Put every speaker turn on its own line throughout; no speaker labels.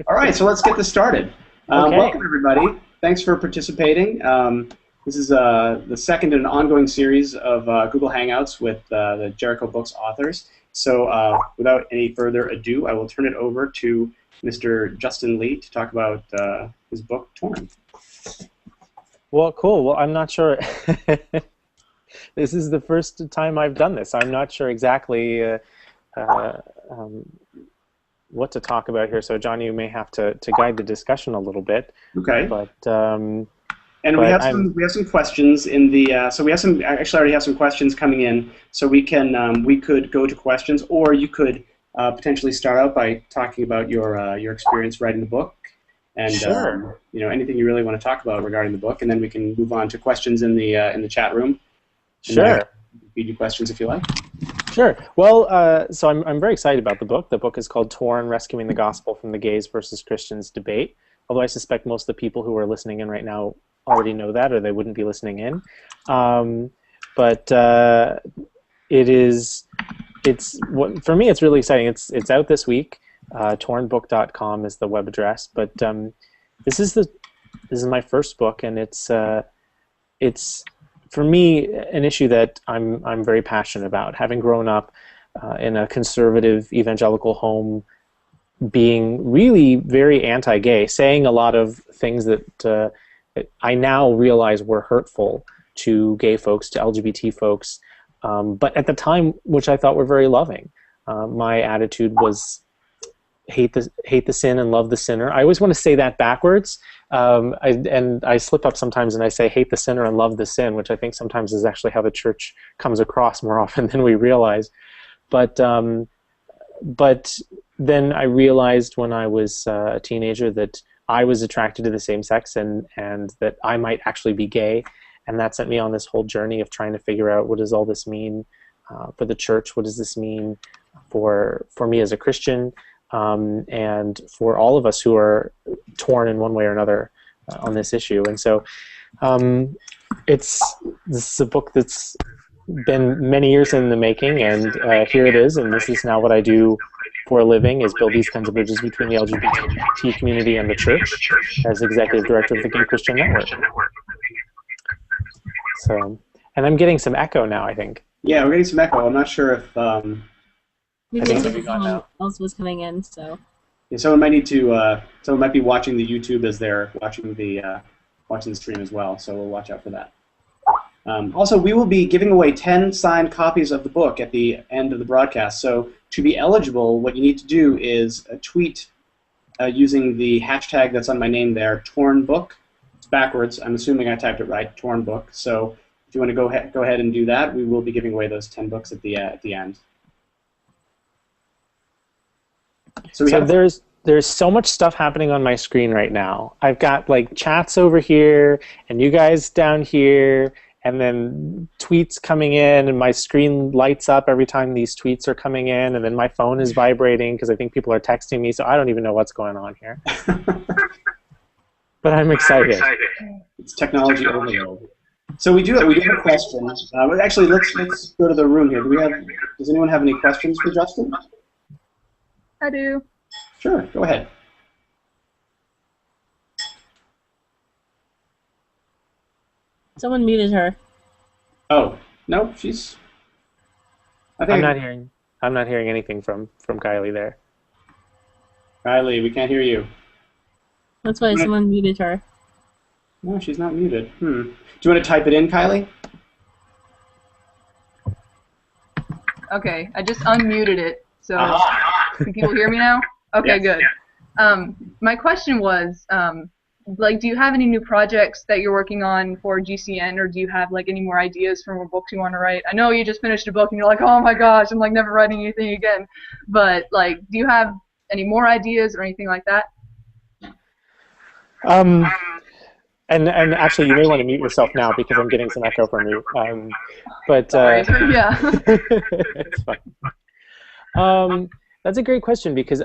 All right, so let's get this started.
Okay.
Welcome, everybody. Thanks for participating. This is the second in an ongoing series of Google Hangouts with the Jericho Books authors. So without any further ado, I will turn it over to Mr. Justin Lee to talk about his book, Torn.
Well, cool. Well, I'm not sure. This is the first time I've done this. I'm not sure exactly what to talk about here. So, John, you may have to guide the discussion a little bit.
Okay.
But
and we have some questions in the so we have some actually already have some questions coming in. So we could go to questions, or you could potentially start out by talking about your experience writing the book, and
Sure.
Anything you really want to talk about regarding the book, and then we can move on to questions in the chat room.
Sure.
Feed you questions if you like.
Sure. Well, so I'm very excited about the book. The book is called Torn: Rescuing the Gospel from the Gays versus Christians Debate. Although I suspect most of the people who are listening in right now already know that, or they wouldn't be listening in. But for me, it's really exciting. It's out this week. Tornbook.com is the web address. But this is my first book, and it's for me an issue that I'm very passionate about. Having grown up in a conservative evangelical home, being really very anti-gay, saying a lot of things that I now realize were hurtful to gay folks, to LGBT folks, but at the time, which I thought were very loving. My attitude was hate the sin and love the sinner. I always want to say that backwards, I slip up sometimes and I say hate the sinner and love the sin, which I think sometimes is actually how the church comes across more often than we realize. But then I realized when I was a teenager that I was attracted to the same sex and that I might actually be gay, and that sent me on this whole journey of trying to figure out, what does all this mean for the church? What does this mean for me as a Christian, and for all of us who are torn in one way or another on this issue? And so this is a book that's been many years in the making, and here it is, and this is now what I do for a living, is build these kinds of bridges between the LGBT community and the church as executive director of the Gay Christian Network. So, and I'm getting some echo now, I think.
Yeah, we're getting some echo. I'm not sure if
maybe someone else was coming in, so.
Yeah, someone might be watching the YouTube as they're watching the stream as well, so we'll watch out for that. Also, we will be giving away 10 signed copies of the book at the end of the broadcast. So to be eligible, what you need to do is tweet using the hashtag that's on my name there, TornBook. It's backwards. I'm assuming I typed it right, TornBook. So if you want to go ahead and do that, we will be giving away those 10 books at the end. So
there's so much stuff happening on my screen right now. I've got like chats over here, and you guys down here, and then tweets coming in, and my screen lights up every time these tweets are coming in, and then my phone is vibrating because I think people are texting me, so I don't even know what's going on here. But I'm excited.
It's technology overload. So we do have a question. Actually, let's go to the room here. Does anyone have any questions for Justin?
I do.
Sure, go ahead.
Someone muted her.
Oh, no, she's...
I'm not hearing anything from Kylie there.
Kylie, we can't hear you.
That's why someone muted her.
No, she's not muted. Do you want to type it in, Kylie?
Okay, I just unmuted it, so can people hear me now? Okay,
yes.
Good. My question was, do you have any new projects that you're working on for GCN, or do you have any more ideas for more books you want to write? I know you just finished a book and you're like, oh my gosh, I'm never writing anything again. But do you have any more ideas or anything like that?
And actually, you may want to mute yourself now because I'm getting some echo from you.
Sorry. Yeah.
It's fine. That's a great question, because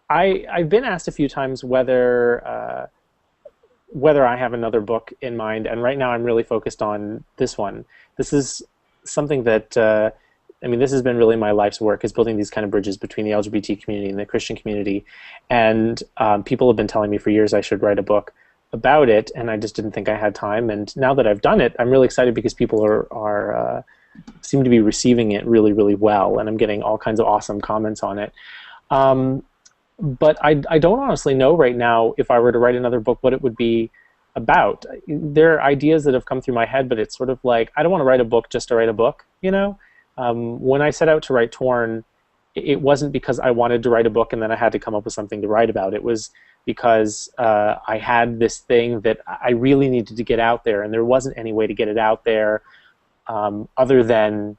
I've been asked a few times whether I have another book in mind, and right now I'm really focused on this one. This is something that I mean, this has been really my life's work, is building these kind of bridges between the LGBT community and the Christian community. And people have been telling me for years I should write a book about it, and I just didn't think I had time. And now that I've done it, I'm really excited because people seem to be receiving it really, really well, and I'm getting all kinds of awesome comments on it. But I don't honestly know right now, if I were to write another book, what it would be about. There are ideas that have come through my head, but it's sort of like, I don't want to write a book just to write a book, you know? When I set out to write Torn, it wasn't because I wanted to write a book and then I had to come up with something to write about. It was because I had this thing that I really needed to get out there, and there wasn't any way to get it out there other than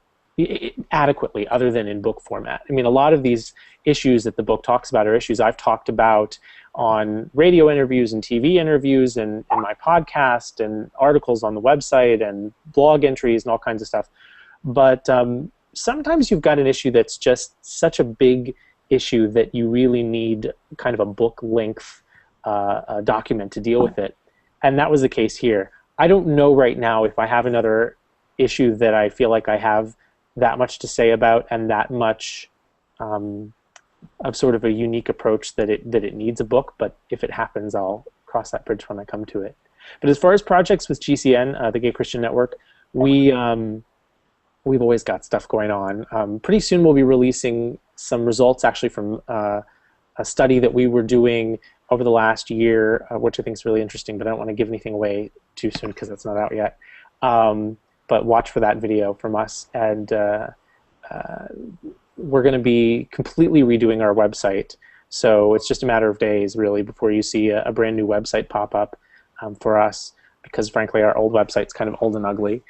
adequately, other than in book format. I mean, a lot of these issues that the book talks about are issues I've talked about on radio interviews and TV interviews and in my podcast and articles on the website and blog entries and all kinds of stuff. But sometimes you've got an issue that's just such a big issue that you really need kind of a book-length document to deal with it. And that was the case here. I don't know right now if I have another issue that I feel like I have that much to say about and that much of sort of a unique approach that it needs a book, but if it happens, I'll cross that bridge when I come to it. But as far as projects with GCN, the Gay Christian Network, we've always got stuff going on. Pretty soon we'll be releasing some results actually from a study that we were doing over the last year, which I think is really interesting, but I don't want to give anything away too soon because it's not out yet. But watch for that video from us, and we're going to be completely redoing our website. So it's just a matter of days, really, before you see a brand new website pop up for us, because frankly our old website's kind of old and ugly.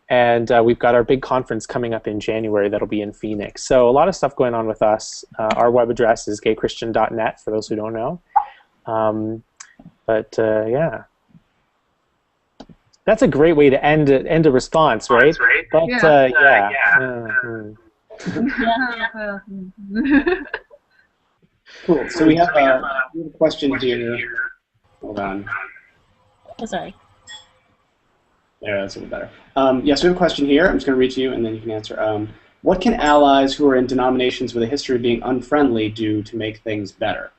And we've got our big conference coming up in January that'll be in Phoenix. So a lot of stuff going on with us. Our web address is gaychristian.net, for those who don't know. Yeah. That's a great way to end a response, right? But yeah.
Cool. So we have a question here. Hold on.
Oh, sorry.
There, that's a little better. Yes, we have a question here. I'm just going to read to you, and then you can answer. What can allies who are in denominations with a history of being unfriendly do to make things better?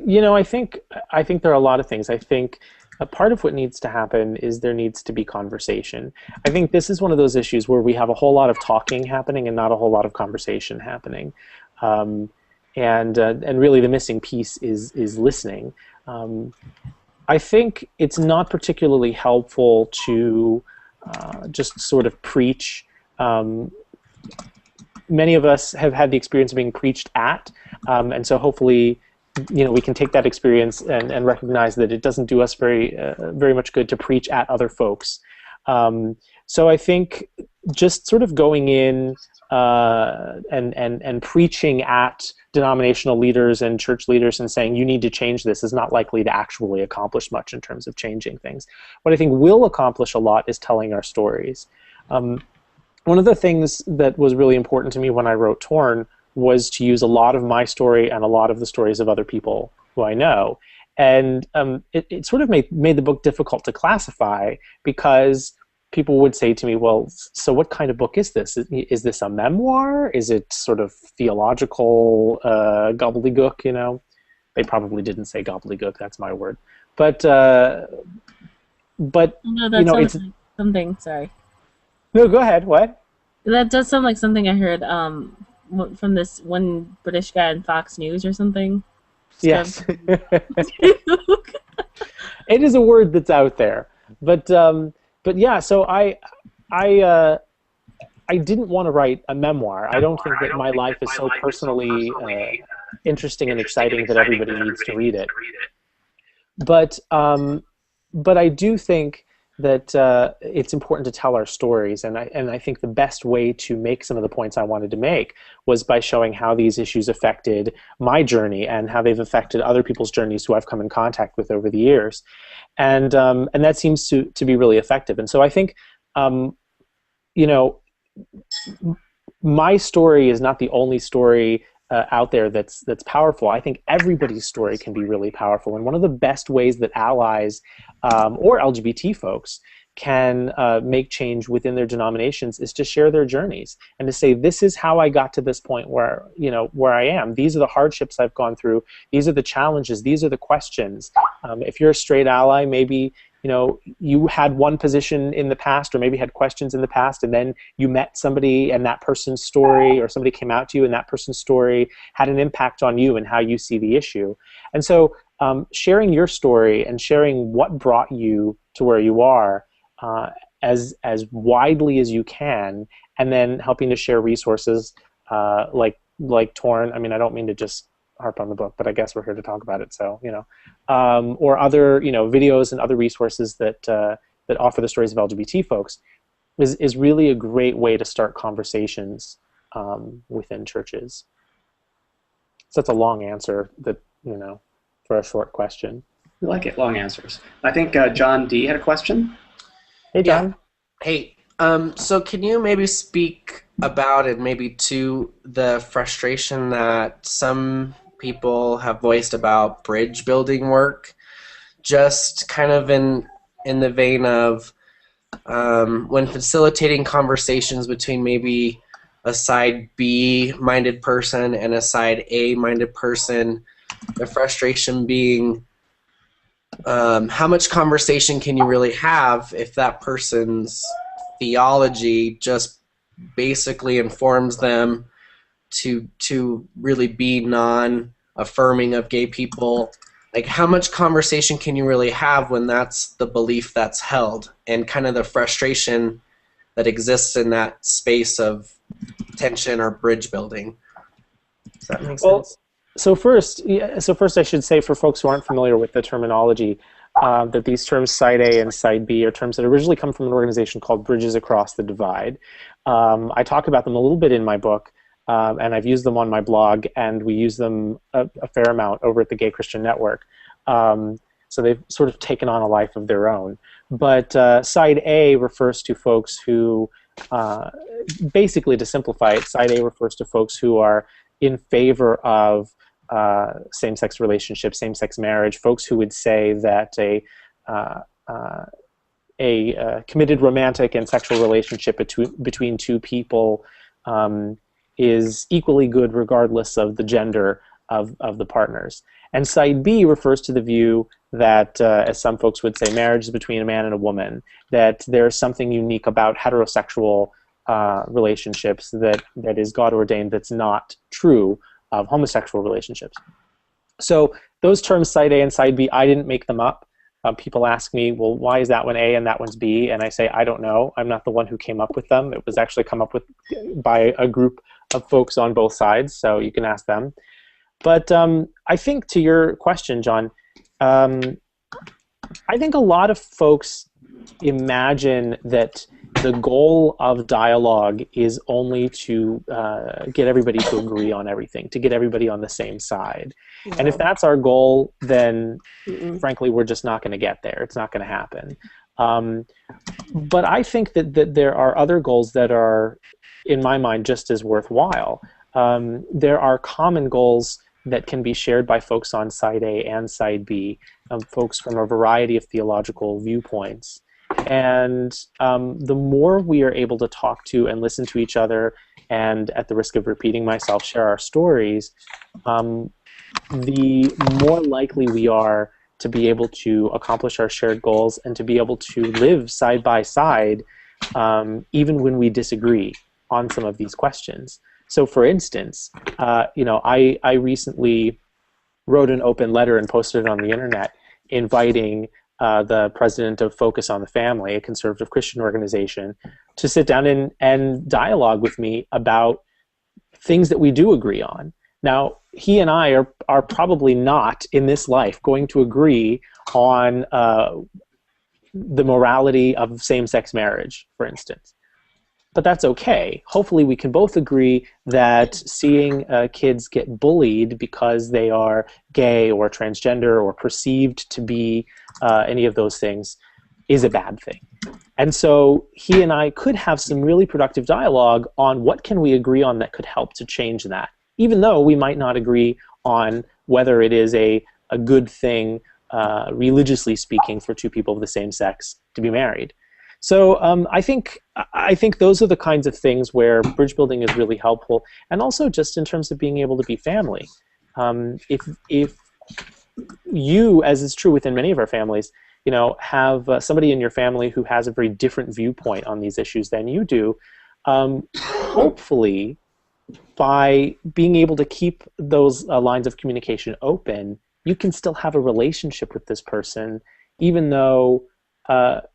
You know, I think there are a lot of things. I think a part of what needs to happen is there needs to be conversation. I think this is one of those issues where we have a whole lot of talking happening and not a whole lot of conversation happening. And really the missing piece is listening. I think it's not particularly helpful to just sort of preach. Many of us have had the experience of being preached at, and so hopefully, you know, we can take that experience and recognize that it doesn't do us very much good to preach at other folks. So I think just sort of going in and preaching at denominational leaders and church leaders and saying you need to change this is not likely to actually accomplish much in terms of changing things. What I think will accomplish a lot is telling our stories. One of the things that was really important to me when I wrote Torn was to use a lot of my story and a lot of the stories of other people who I know. And it sort of made the book difficult to classify, because people would say to me, well, so what kind of book is this? Is this a memoir? Is it sort of theological gobbledygook, you know? They probably didn't say gobbledygook, that's my word. But
no, that
you know,
sounds like something, sorry.
No, go ahead, what?
That does sound like something I heard from this one British guy on Fox News or something.
Yes. It is a word that's out there. But yeah, so I didn't want to write a memoir. I don't think that my life is so personally interesting and exciting that everybody needs to read it. But I do think that it's important to tell our stories, and I think the best way to make some of the points I wanted to make was by showing how these issues affected my journey and how they've affected other people's journeys who I've come in contact with over the years, and that seems to be really effective. And so I think, you know, my story is not the only story out there that's powerful. I think everybody's story can be really powerful, and one of the best ways that allies or LGBT folks can make change within their denominations is to share their journeys and to say, this is how I got to this point where I am. These are the hardships I've gone through. These are the challenges. These are the questions. If you're a straight ally, maybe you had one position in the past, or maybe had questions in the past, and then you met somebody and that person's story, or somebody came out to you and that person's story had an impact on you and how you see the issue. And so sharing your story and sharing what brought you to where you are as widely as you can, and then helping to share resources like Torn. I mean, I don't mean to just harp on the book, but I guess we're here to talk about it. So or other videos and other resources that offer the stories of LGBT folks is really a great way to start conversations within churches. So that's a long answer for a short question.
I like it, long answers. I think John D had a question.
Hey, John.
Yeah. Hey, so can you maybe speak about and maybe to the frustration that some people have voiced about bridge building work, just kind of in the vein of when facilitating conversations between maybe a side B-minded person and a side A-minded person, the frustration being how much conversation can you really have if that person's theology just basically informs them to really be non-affirming of gay people? Like, how much conversation can you really have when that's the belief that's held, and kind of the frustration that exists in that space of tension or bridge building? Does that make sense?
So first I should say, for folks who aren't familiar with the terminology, that these terms side A and side B are terms that originally come from an organization called Bridges Across the Divide. I talk about them a little bit in my book, and I've used them on my blog, and we use them a fair amount over at the Gay Christian Network. So they've sort of taken on a life of their own. But side A refers to folks who, basically to simplify it, side A refers to folks who are in favor of same-sex relationships, same-sex marriage, folks who would say that a committed romantic and sexual relationship between two people is equally good regardless of the gender of the partners. And side B refers to the view that, as some folks would say, marriage is between a man and a woman, that there's something unique about heterosexual relationships that is God-ordained that's not true of homosexual relationships. So those terms, side A and side B, I didn't make them up. People ask me, well, why is that one A and that one's B? And I say, I don't know. I'm not the one who came up with them. It was actually come up with by a group of folks on both sides, so you can ask them. But I think, to your question, John, I think a lot of folks imagine that the goal of dialogue is only to get everybody to agree on everything, to get everybody on the same side. Yeah. And if that's our goal, then frankly, we're just not going to get there. It's not going to happen. But I think that there are other goals that are, in my mind, just as worthwhile. There are common goals that can be shared by folks on side A and side B, folks from a variety of theological viewpoints. And the more we are able to talk to and listen to each other, and at the risk of repeating myself, share our stories, the more likely we are to be able to accomplish our shared goals and to be able to live side by side, even when we disagree on some of these questions. So, for instance, I recently wrote an open letter and posted it on the internet inviting the president of Focus on the Family, a conservative Christian organization, to sit down and dialogue with me about things that we do agree on. Now, he and I are probably not, in this life, going to agree on the morality of same-sex marriage, for instance. But that's okay. Hopefully we can both agree that seeing kids get bullied because they are gay or transgender or perceived to be any of those things is a bad thing. And so he and I could have some really productive dialogue on what can we agree on that could help to change that. even though we might not agree on whether it is a good thing, religiously speaking, for two people of the same sex to be married. So I think those are the kinds of things where bridge building is really helpful, and also just in terms of being able to be family. If you, as is true within many of our families, have somebody in your family who has a very different viewpoint on these issues than you do, hopefully, by being able to keep those lines of communication open, you can still have a relationship with this person, even though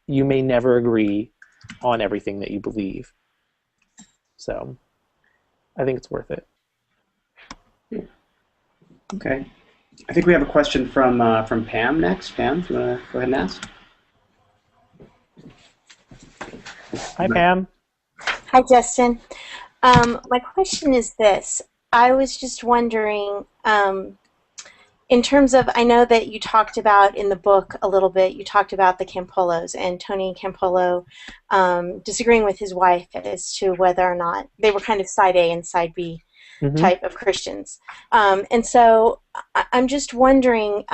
you may never agree on everything that you believe. So I think it's worth it.
Okay. I think we have a question from Pam next. Pam, do you want to go ahead and ask?
Hi, Pam.
Hi, Justin. My question is this. I was just wondering, in terms of, I know that you talked about in the book a little bit, you talked about the Campolos and Tony Campolo disagreeing with his wife as to whether or not they were kind of side A and side B type of Christians. And so I'm just wondering,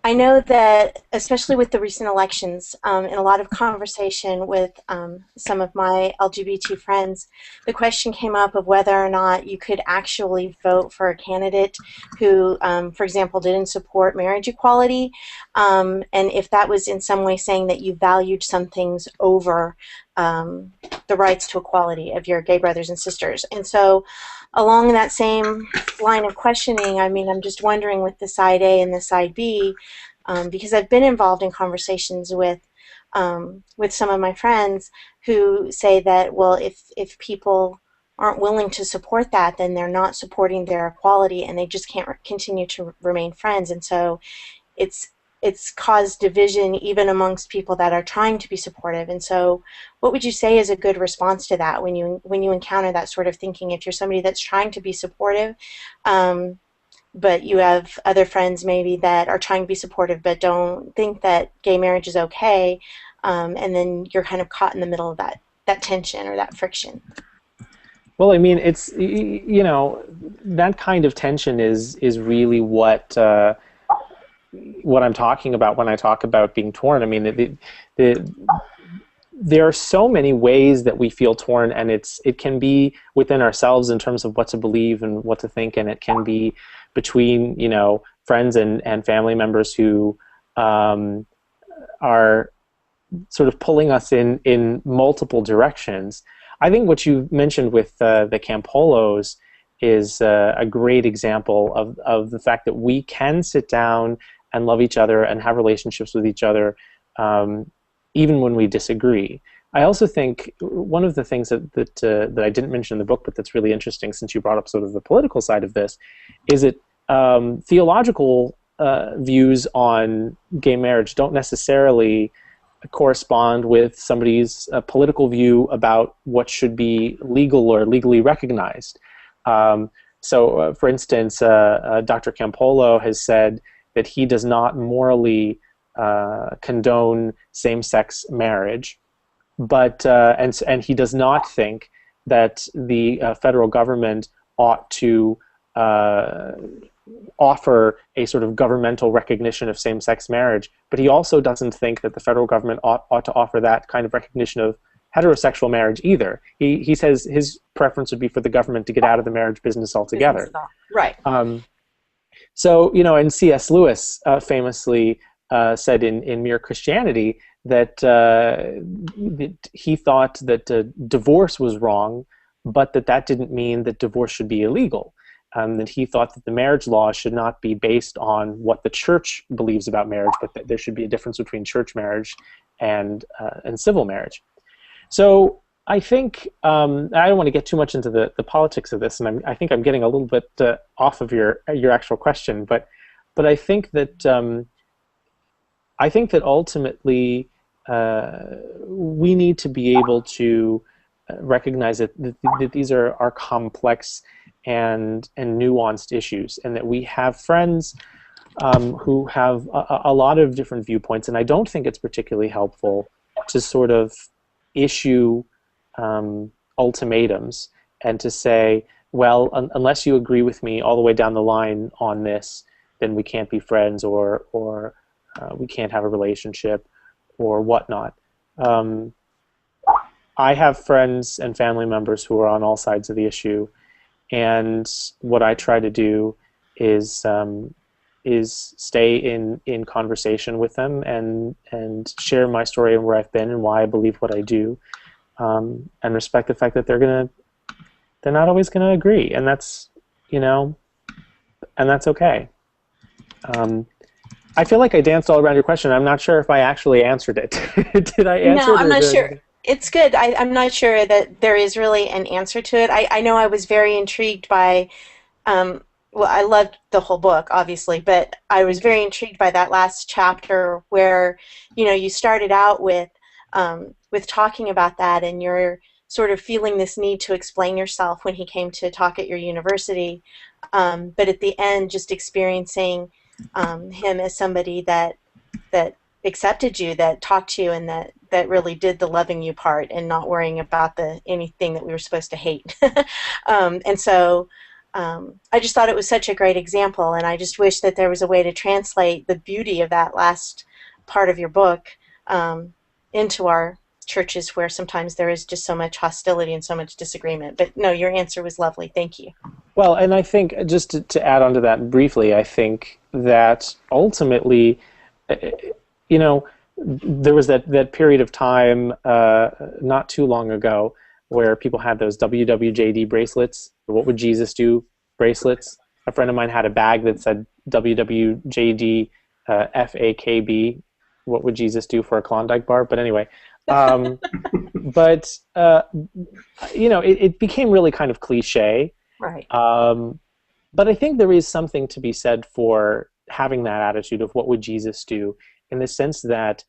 I know that, especially with the recent elections, in a lot of conversation with some of my LGBT friends, the question came up of whether or not you could actually vote for a candidate who, for example, didn't support marriage equality, and if that was in some way saying that you valued some things over the rights to equality of your gay brothers and sisters. And so along that same line of questioning, I mean, I'm just wondering with the side A and the side B, because I've been involved in conversations with some of my friends who say that, well, if people aren't willing to support that, then they're not supporting their equality, and they just can't continue to remain friends. And so it's caused division even amongst people that are trying to be supportive. And so what would you say is a good response to that when you encounter that sort of thinking? If you're somebody that's trying to be supportive, but you have other friends maybe that are trying to be supportive but don't think that gay marriage is okay, and then you're kind of caught in the middle of that tension or that friction.
Well, I mean, it's, that kind of tension is really what I'm talking about when I talk about being torn. I mean, there are so many ways that we feel torn, and it can be within ourselves in terms of what to believe and what to think, and it can be between friends and family members who are sort of pulling us in multiple directions. I think what you mentioned with the Campolos is a great example of the fact that we can sit down and love each other and have relationships with each other even when we disagree. I also think one of the things that I didn't mention in the book, but that's really interesting since you brought up sort of the political side of this, is that theological views on gay marriage don't necessarily correspond with somebody's political view about what should be legal or legally recognized. So, for instance, Dr. Campolo has said that he does not morally condone same-sex marriage, but and he does not think that the federal government ought to offer a sort of governmental recognition of same-sex marriage, but he also doesn't think that the federal government ought to offer that kind of recognition of heterosexual marriage either. He says his preference would be for the government to get out of the marriage business altogether.
Right.
So, and C.S. Lewis famously said in Mere Christianity that he thought that divorce was wrong, but that didn't mean that divorce should be illegal. That he thought that the marriage law should not be based on what the church believes about marriage, but that there should be a difference between church marriage and civil marriage. So I think, I don't want to get too much into the politics of this, and I think I'm getting a little bit off of your actual question, but I think that ultimately we need to be able to recognize that these are complex and nuanced issues, and that we have friends who have a lot of different viewpoints, and I don't think it's particularly helpful to sort of issue ultimatums and to say well, unless you agree with me all the way down the line on this, then we can't be friends, or we can't have a relationship, or whatnot. I have friends and family members who are on all sides of the issue, and what I try to do is stay in conversation with them and share my story and where I've been and why I believe what I do, and respect the fact that they're not always gonna agree, and that's and that's okay. I feel like I danced all around your question. I'm not sure if I actually answered it. Did I answer it?
No, I'm not sure. It's good. I'm not sure that there is really an answer to it. I know I was very intrigued by, well, I loved the whole book, obviously, but I was very intrigued by that last chapter where, you started out with talking about that, and you're sort of feeling this need to explain yourself when he came to talk at your university, but at the end, just experiencing him as somebody that accepted you, that talked to you, and that really did the loving you part, and not worrying about anything that we were supposed to hate. And so I just thought it was such a great example, and I just wish that there was a way to translate the beauty of that last part of your book into our churches, where sometimes there is just so much hostility and so much disagreement. But no, your answer was lovely. Thank you.
Well, and I think, just to add on to that briefly, I think that ultimately, there was that period of time not too long ago where people had those WWJD bracelets, or What Would Jesus Do bracelets. A friend of mine had a bag that said WWJD FAKB, What Would Jesus Do for a Klondike bar? But anyway, it became really kind of cliche.
Right.
But I think there is something to be said for having that attitude of what would Jesus do, in the sense that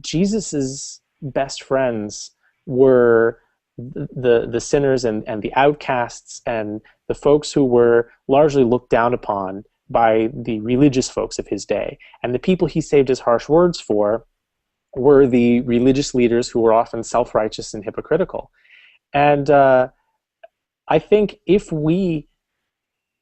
Jesus's best friends were the sinners and the outcasts and the folks who were largely looked down upon by the religious folks of his day. And the people he saved his harsh words for were the religious leaders who were often self-righteous and hypocritical. And I think if we,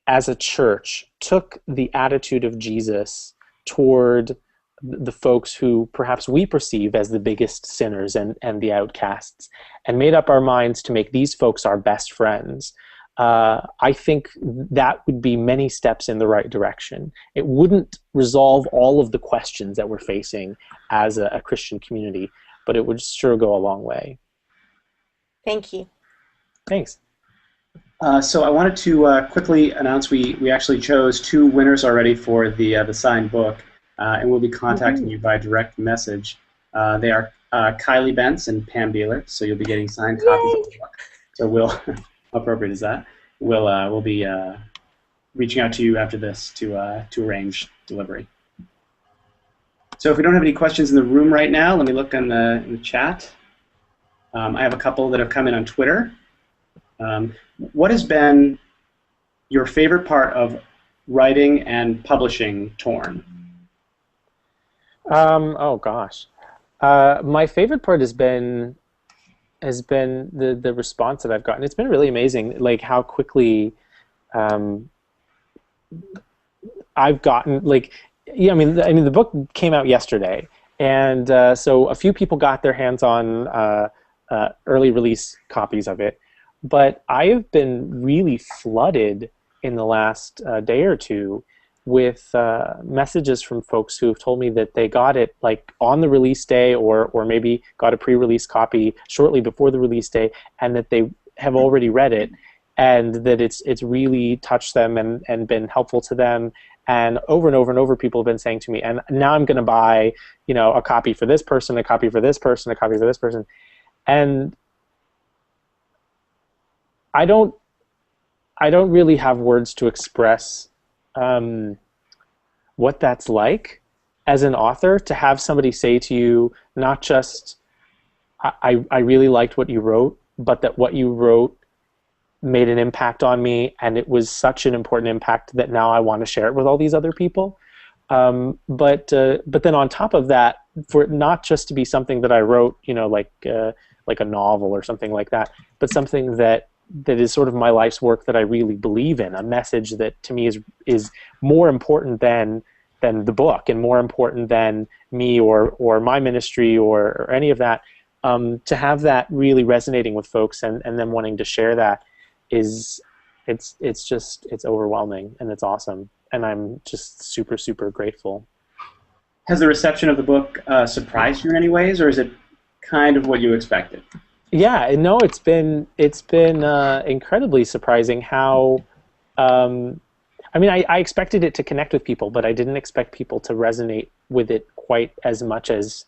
as a church, took the attitude of Jesus toward the folks who perhaps we perceive as the biggest sinners and the outcasts, and made up our minds to make these folks our best friends, I think that would be many steps in the right direction. It wouldn't resolve all of the questions that we're facing as a Christian community, but it would sure go a long way.
Thank you.
Thanks.
So I wanted to quickly announce we actually chose 2 winners already for the signed book, and we'll be contacting you by direct message. They are Kylie Bentz and Pam Beeler, so you'll be getting signed copies of the book. So we'll, how appropriate is that? We'll be reaching out to you after this to arrange delivery. So if we don't have any questions in the room right now, let me look in the chat. I have a couple that have come in on Twitter. What has been your favorite part of writing and publishing Torn?
Oh gosh, my favorite part has been the response that I've gotten. It's been really amazing, like how quickly I've gotten. Like, yeah, I mean, the book came out yesterday, and so a few people got their hands on early release copies of it. But I have been really flooded in the last day or two with messages from folks who have told me that they got it like on the release day, or maybe got a pre-release copy shortly before the release day, and that they have already read it, and that it's really touched them and been helpful to them. And over and over people have been saying to me, and now I'm going to buy, a copy for this person, a copy for this person, a copy for this person. And I don't really have words to express what that's like as an author, to have somebody say to you, not just I really liked what you wrote, but that what you wrote made an impact on me, and it was such an important impact that now I want to share it with all these other people. But then on top of that, for it not just to be something that I wrote, like a novel or something like that, but something that that is sort of my life's work that I really believe in, a message that to me is more important than the book and more important than me or my ministry or any of that. To have that really resonating with folks and them wanting to share that it's overwhelming, and it's awesome, and I'm just super, super grateful.
Has the reception of the book surprised you in any ways, or is it kind of what you expected?
Yeah, no, it's been incredibly surprising how. I mean, I expected it to connect with people, but I didn't expect people to resonate with it quite as much as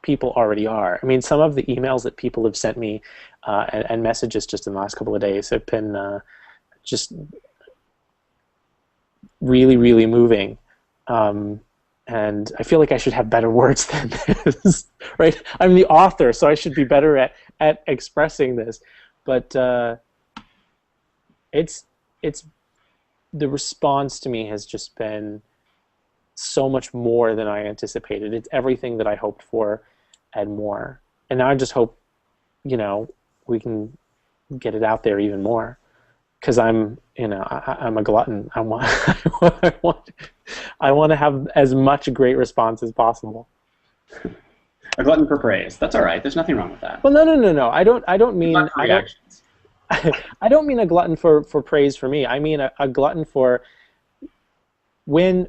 people already are. I mean, some of the emails that people have sent me and messages just in the last couple of days have been just really, really moving. And I feel like I should have better words than this, right? I'm the author, so I should be better at expressing this. But it's the response to me has just been so much more than I anticipated. It's everything that I hoped for and more. And now I just hope, we can get it out there even more. Because I'm a glutton. I want to have as much great response as possible.
A glutton for praise. That's all right. There's nothing wrong with that.
Well, no. I don't mean I don't mean a glutton for praise for me. I mean a glutton for when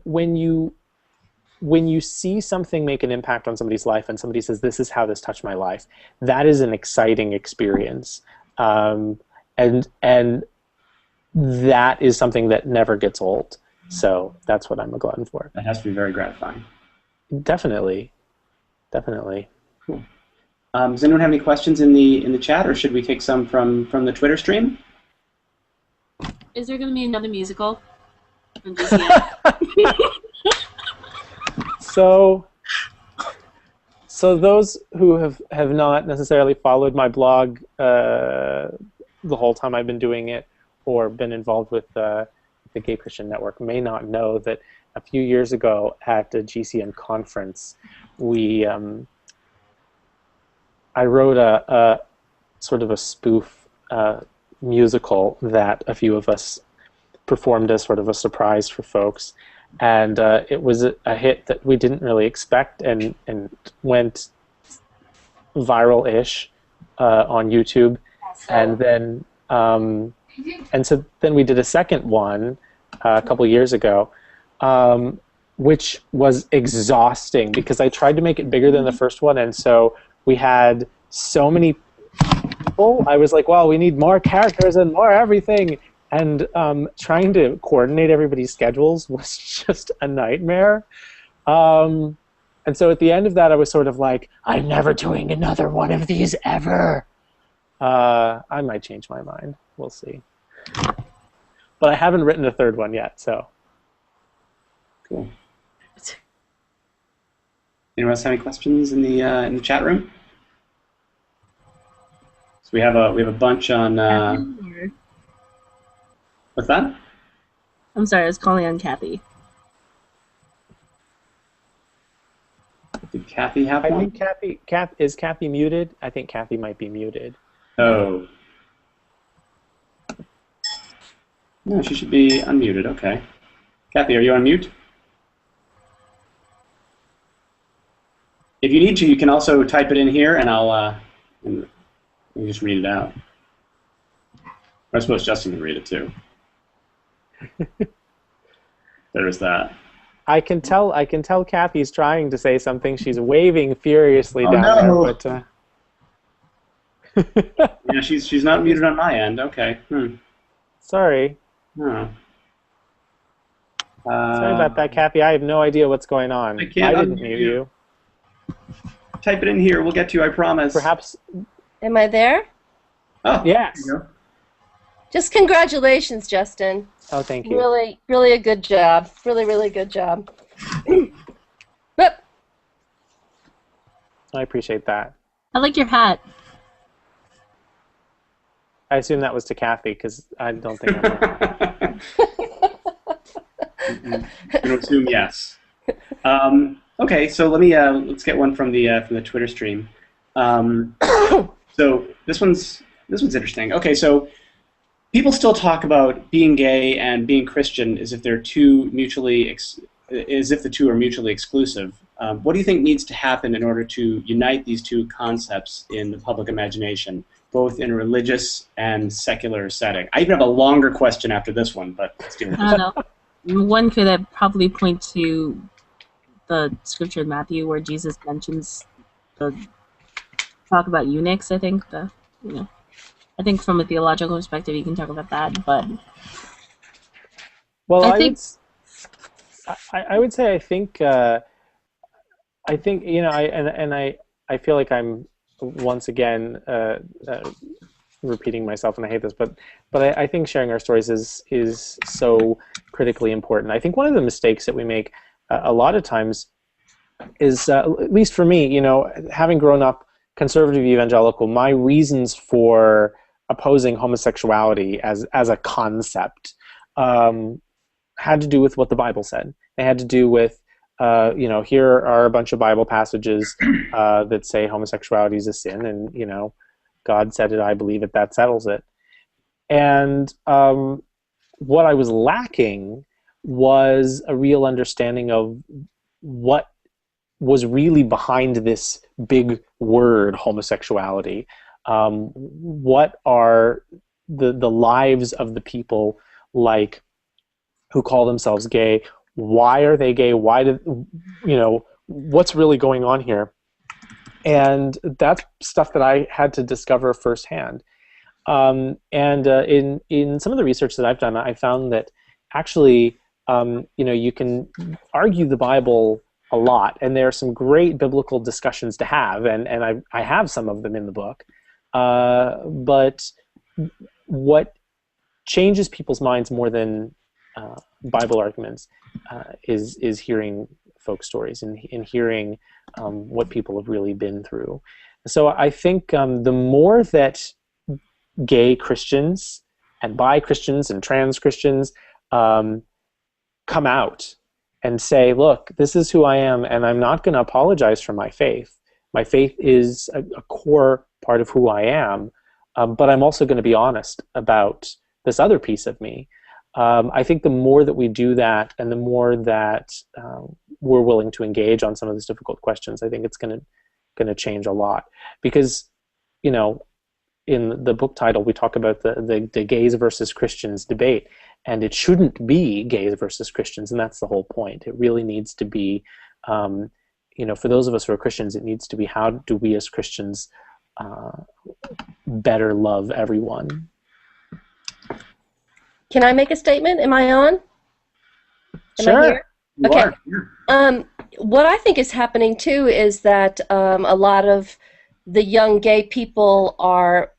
you see something make an impact on somebody's life and somebody says, "This is how this touched my life." That is an exciting experience, and that is something that never gets old. So that's what I'm a glutton for.
That has to be very gratifying.
Definitely.
Cool. Does anyone have any questions in the chat, or should we take some from the Twitter stream?
Is there going to be another musical? I'm just kidding.
So those who have not necessarily followed my blog the whole time I've been doing it, or been involved with the Gay Christian Network, may not know that a few years ago at a GCN conference, I wrote a sort of a spoof musical that a few of us performed as sort of a surprise for folks, and it was a hit that we didn't really expect, and went viral-ish on YouTube, and then so then we did a second one a couple years ago, which was exhausting because I tried to make it bigger than the first one, and so we had so many people. I was like, well, we need more characters and more everything. And trying to coordinate everybody's schedules was just a nightmare. And so at the end of that, I was sort of like, I'm never doing another one of these ever. I might change my mind. We'll see. But I haven't written a third one yet, so.
Cool. Anyone else have any questions in the chat room? So we have a bunch on. What's that?
I'm sorry, I was calling on Kathy.
Did Kathy have
I
one?
think is Kathy muted? I think Kathy might be muted.
Oh. No, she should be unmuted. Okay. Kathy, are you on mute? If you need to, you can also type it in here, and I'll and you just read it out. I suppose Justin can read it too. There's that.
I can tell Kathy's trying to say something. She's waving furiously down there, but
yeah, she's not muted on my end. Okay.
Sorry.
Oh.
Sorry about that, Kathy. I have no idea what's going on.
I didn't
mute you.
Type it in here. We'll get to you, I promise.
Perhaps.
Am I there?
Oh,
yes.
There you go.
Just congratulations, Justin.
Oh, thank you.
Really, really a good job. Really, really good job. But
I appreciate that.
I like your hat.
I assume that was to Kathy because I don't think I'm
I'm going to assume yes. Okay, so let's get one from the Twitter stream. So this one's This one's interesting. Okay, so people still talk about being gay and being Christian as if they're as if the two are mutually exclusive. What do you think needs to happen in order to unite these two concepts in the public imagination, both in a religious and secular setting? I even have a longer question after this one, but let's do it.
I don't know. One could probably point to the scripture in Matthew where Jesus mentions the talk about eunuchs. I think I think from a theological perspective, you can talk about that, but
well,
I think
I would say I think I feel like I'm once again repeating myself, and I hate this, but I think sharing our stories is so critically important. I think one of the mistakes that we make a lot of times is, at least for me, having grown up conservative evangelical, my reasons for opposing homosexuality as a concept had to do with what the Bible said. They had to do with, here are a bunch of Bible passages that say homosexuality is a sin, and, God said it, I believe it, that settles it. And what I was lacking was a real understanding of what was really behind this big word, homosexuality. What are the lives of the people who call themselves gay? Why are they gay? What's really going on here? And that's stuff that I had to discover firsthand. In some of the research that I've done, I found that actually, you can argue the Bible a lot, and there are some great biblical discussions to have, and I have some of them in the book. But what changes people's minds more than Bible arguments is hearing folk stories and hearing what people have really been through. So I think the more that gay Christians and bi Christians and trans Christians come out and say, look, this is who I am, and I'm not going to apologize for my faith. My faith is a core part of who I am, but I'm also going to be honest about this other piece of me. I think the more that we do that, and the more that we're willing to engage on some of these difficult questions, I think it's going to change a lot. Because, in the book title, we talk about the gays versus Christians debate, and it shouldn't be gays versus Christians, and that's the whole point. It really needs to be, for those of us who are Christians, it needs to be, how do we as Christians better love everyone?
Can I make a statement? Am I on?
Sure.
I here? Okay. What I think is happening too is that a lot of the young gay people are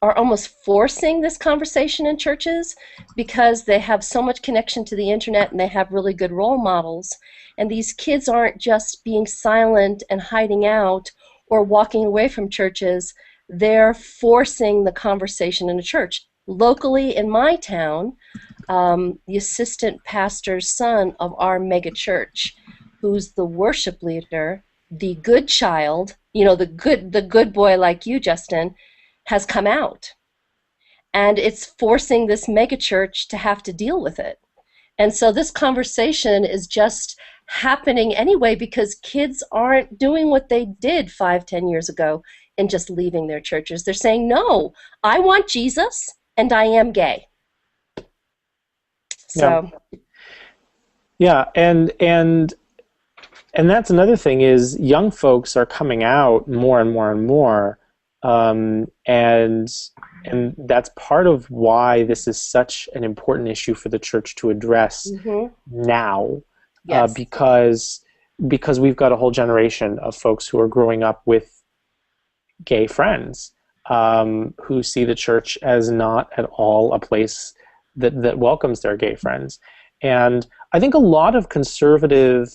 almost forcing this conversation in churches because they have so much connection to the internet and they have really good role models. And these kids aren't just being silent and hiding out or walking away from churches. They're forcing the conversation in a church. Locally in my town, the assistant pastor's son of our mega church, who's the worship leader, the good child, the good boy like you, Justin, has come out. And it's forcing this mega church to have to deal with it. And so this conversation is just happening anyway because kids aren't doing what they did 5-10 years ago and just leaving their churches. They're saying, no, I want Jesus, and I am gay. So
yeah, and that's another thing is young folks are coming out more and more and more, and that's part of why this is such an important issue for the church to address now,
yes.
because we've got a whole generation of folks who are growing up with gay friends, who see the church as not at all a place that welcomes their gay friends. And I think a lot of conservative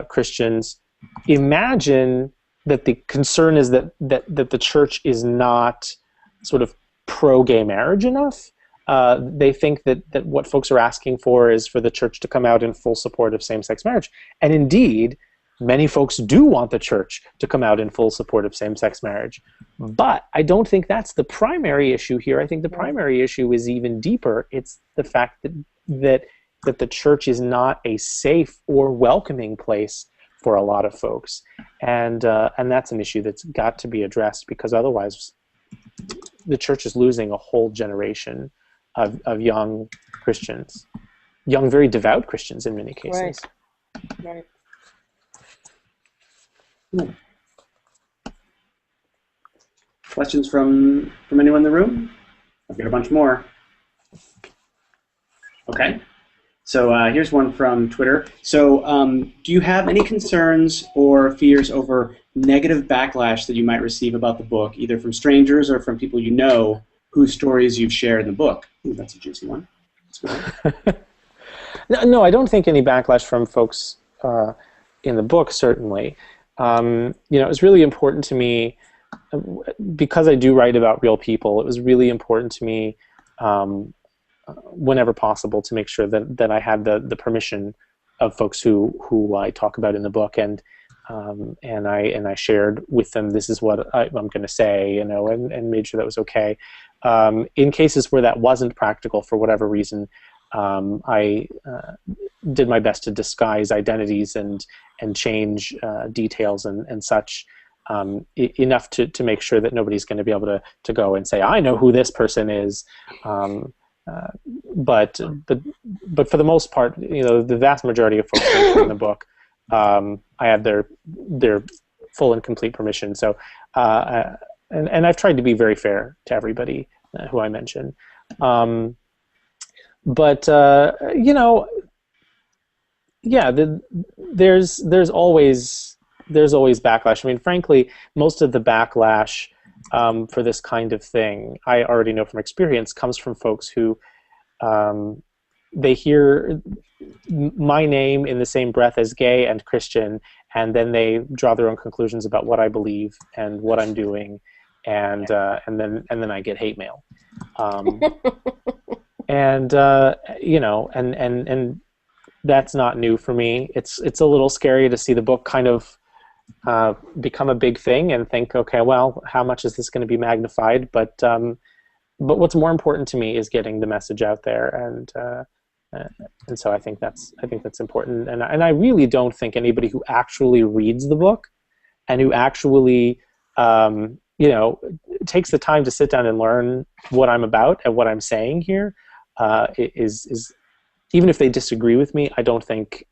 Christians imagine that the concern is that the church is not sort of pro-gay marriage enough. They think that what folks are asking for is for the church to come out in full support of same-sex marriage. And indeed, many folks do want the church to come out in full support of same-sex marriage. But I don't think that's the primary issue here. I think the primary issue is even deeper. It's the fact that the church is not a safe or welcoming place for a lot of folks, and that's an issue that's got to be addressed, because otherwise the church is losing a whole generation of young Christians, young, very devout Christians in many cases.
Right.
Questions from anyone in the room? I've got a bunch more. Okay. So here's one from Twitter. So do you have any concerns or fears over negative backlash that you might receive about the book, either from strangers or from people you know whose stories you've shared in the book? Ooh, that's a juicy one.
No, I don't think any backlash from folks in the book, certainly. It was really important to me, because I do write about real people, it was really important to me whenever possible to make sure that I had the permission of folks who I talk about in the book, and I shared with them, this is what I'm going to say, and made sure that was okay. In cases where that wasn't practical for whatever reason, I did my best to disguise identities and change details and such, enough to make sure that nobody's going to be able to go and say, I know who this person is. But for the most part, the vast majority of folks in the book, I have their full and complete permission. So, and I've tried to be very fair to everybody who I mention. There's always backlash. I mean, frankly, most of the backlash for this kind of thing, I already know from experience, comes from folks who they hear my name in the same breath as gay and Christian, and then they draw their own conclusions about what I believe and what I'm doing, and then I get hate mail, and that's not new for me. It's a little scary to see the book kind of become a big thing and think, okay, well, how much is this going to be magnified? But what's more important to me is getting the message out there, and so I think that's important. And I really don't think anybody who actually reads the book and who actually takes the time to sit down and learn what I'm about and what I'm saying here is even if they disagree with me, I don't think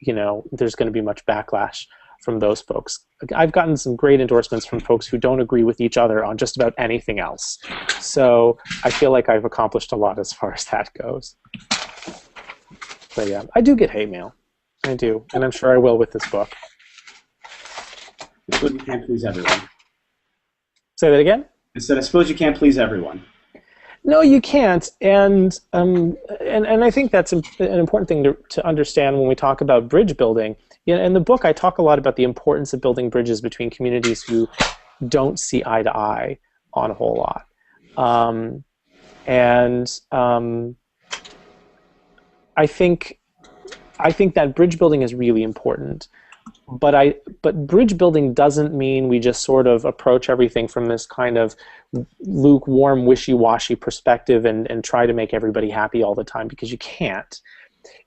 there's going to be much backlash from those folks. I've gotten some great endorsements from folks who don't agree with each other on just about anything else. So I feel like I've accomplished a lot as far as that goes. But yeah, I do get hate mail. I do, and I'm sure I will with this book.
I suppose you can't please everyone.
Say that again?
I said, I suppose you can't please everyone.
No, you can't, and I think that's an important thing to understand when we talk about bridge building. In the book, I talk a lot about the importance of building bridges between communities who don't see eye to eye on a whole lot, I think that bridge building is really important. But bridge building doesn't mean we just sort of approach everything from this kind of lukewarm, wishy-washy perspective and try to make everybody happy all the time, because you can't.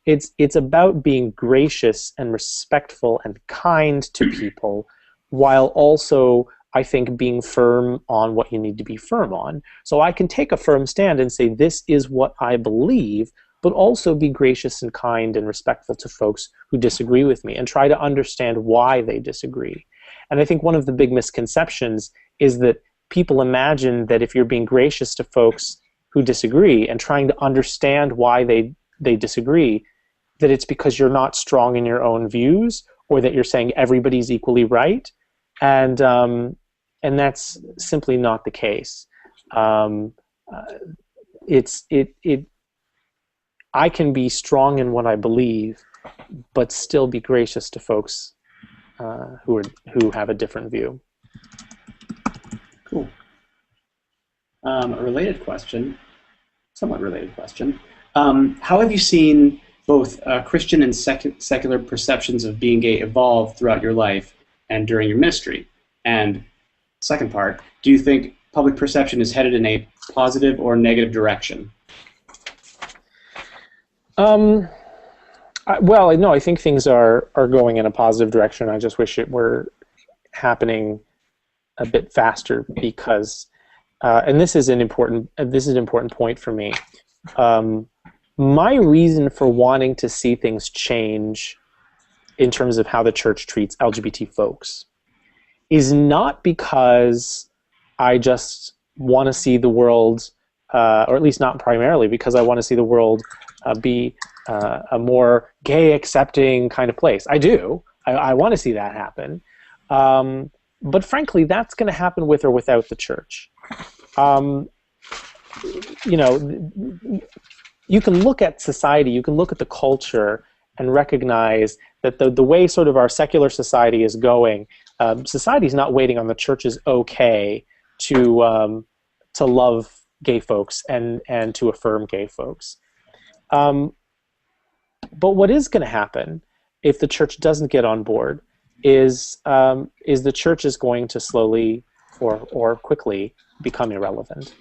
It's about being gracious and respectful and kind to people, while also, I think, being firm on what you need to be firm on. So I can take a firm stand and say, this is what I believe, but also be gracious and kind and respectful to folks who disagree with me and try to understand why they disagree. And I think one of the big misconceptions is that people imagine that if you're being gracious to folks who disagree and trying to understand why they disagree, that it's because you're not strong in your own views, or that you're saying everybody's equally right. And that's simply not the case. I can be strong in what I believe, but still be gracious to folks who have a different view.
Cool. A related question, somewhat related question. How have you seen both Christian and secular perceptions of being gay evolve throughout your life and during your ministry? And second part, do you think public perception is headed in a positive or negative direction?
Well, no, I think things are going in a positive direction. I just wish it were happening a bit faster because, and this is an important point for me. My reason for wanting to see things change in terms of how the church treats LGBT folks is not because I just want to see the world, or at least not primarily, because I want to see the world be a more gay accepting kind of place. I do. I want to see that happen. But frankly, that's going to happen with or without the church. You know, you can look at society, you can look at the culture and recognize that the way sort of our secular society is going, society's not waiting on the church's okay to love gay folks and to affirm gay folks. But what is going to happen if the church doesn't get on board is the church is going to slowly or quickly become irrelevant.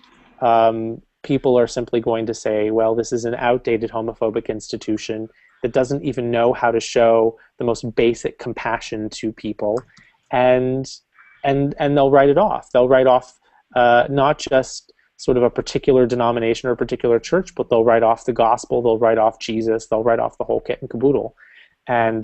People are simply going to say, well, this is an outdated homophobic institution that doesn't even know how to show the most basic compassion to people, and they'll write it off. They'll write off not just sort of a particular denomination or a particular church, but they'll write off the gospel, they'll write off Jesus, they'll write off the whole kit and caboodle. And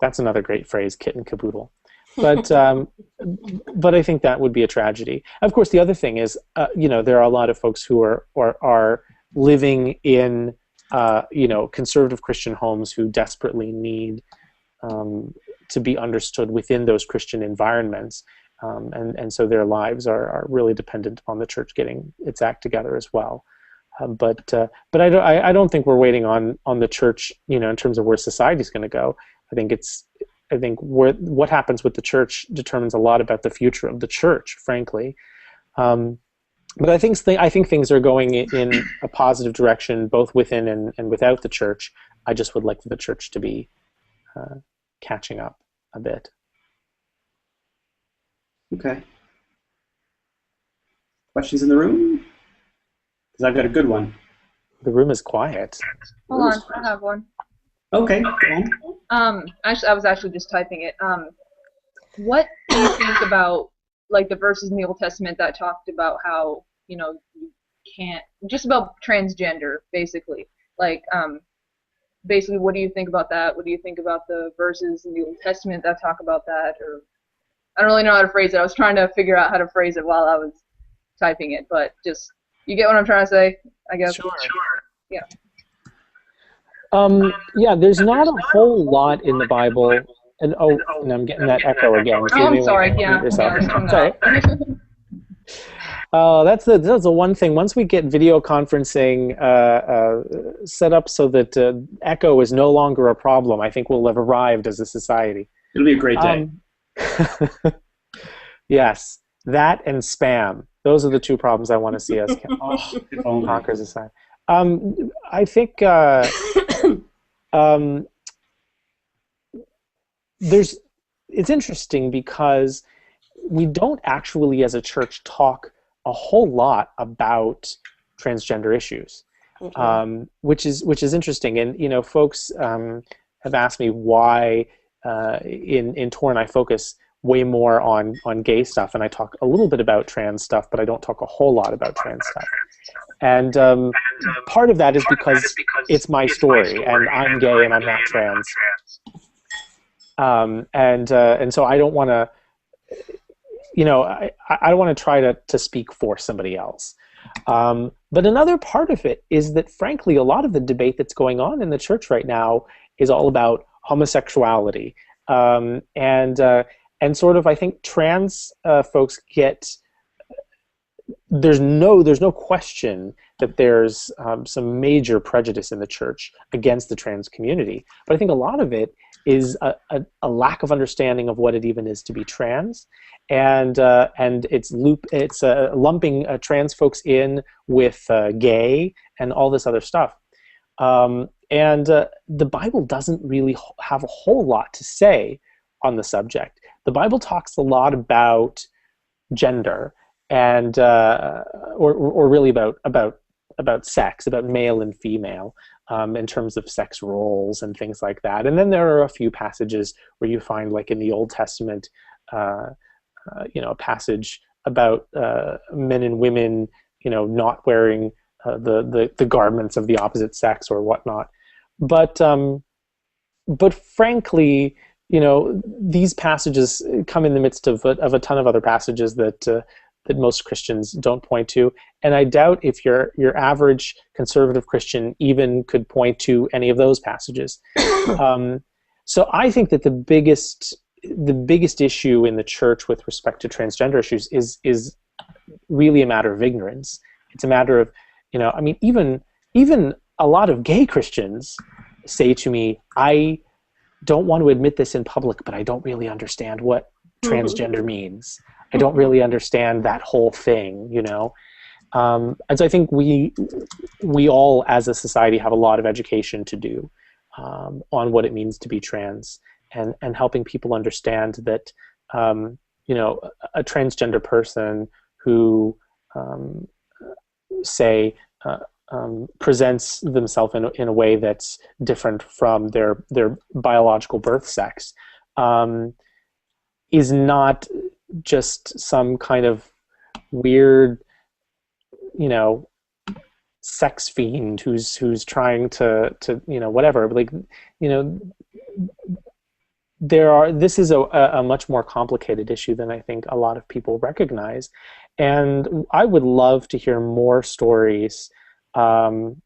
that's another great phrase, kit and caboodle. But I think that would be a tragedy. Of course, the other thing is, you know, there are a lot of folks who are living in, you know, conservative Christian homes who desperately need to be understood within those Christian environments, and so their lives are really dependent on the church getting its act together as well. But I don't think we're waiting on the church, you know, in terms of where society's going to go. I think what happens with the church determines a lot about the future of the church, frankly. But I think things are going in a positive direction, both within and without the church. I just would like for the church to be catching up a bit.
Okay. Questions in the room? Because I've got a good one.
The room is quiet.
Hold on, I have one.
Okay.
Actually, I was actually just typing it. What do you think about like the verses in the Old Testament that talked about how, you know, you can't, just about transgender, basically. Like, basically, what do you think about that? What do you think about the verses in the Old Testament that talk about that? Or I don't really know how to phrase it. I was trying to figure out how to phrase it while I was typing it, but just, you get what I'm trying to say, I guess?
Sure.
Yeah.
Yeah, there's not a whole lot in the Bible, and I'm getting that echo again. So
I'm sorry. Yeah.
Sorry. That's the one thing. Once we get video conferencing set up so that echo is no longer a problem, I think we'll have arrived as a society.
It'll be a great day.
Yes, that and spam. Those are the two problems I want to see us conquer as a society. I think it's interesting because we don't actually, as a church, talk a whole lot about transgender issues, which is interesting. And you know, folks have asked me why in Torn I focus way more on gay stuff, and I talk a little bit about trans stuff, but I don't talk a whole lot about trans stuff. And part of that is because it's my story, and I'm gay and I'm not trans. And so I don't want to, you know, I don't want to try to speak for somebody else. But another part of it is that, frankly, a lot of the debate that's going on in the church right now is all about homosexuality. And sort of, I think trans folks get, there's no question that there's some major prejudice in the church against the trans community. But I think a lot of it is a lack of understanding of what it even is to be trans, and it's lumping trans folks in with gay and all this other stuff. And the Bible doesn't really have a whole lot to say on the subject. The Bible talks a lot about gender and or really about sex, about male and female, in terms of sex roles and things like that. And then there are a few passages where you find, like in the Old Testament, a passage about men and women, not wearing the garments of the opposite sex or whatnot. But frankly, these passages come in the midst of a ton of other passages that most Christians don't point to, and I doubt if your average conservative Christian even could point to any of those passages. So I think that the biggest issue in the church with respect to transgender issues is really a matter of ignorance. It's a matter of, even a lot of gay Christians say to me, I don't want to admit this in public, but I don't really understand what transgender means. I don't really understand that whole thing, and so I think we all as a society have a lot of education to do on what it means to be trans, and helping people understand that a transgender person who presents themselves in a way that's different from their biological birth sex is not just some kind of weird, sex fiend who's trying to whatever. This is a much more complicated issue than I think a lot of people recognize, and I would love to hear more stories from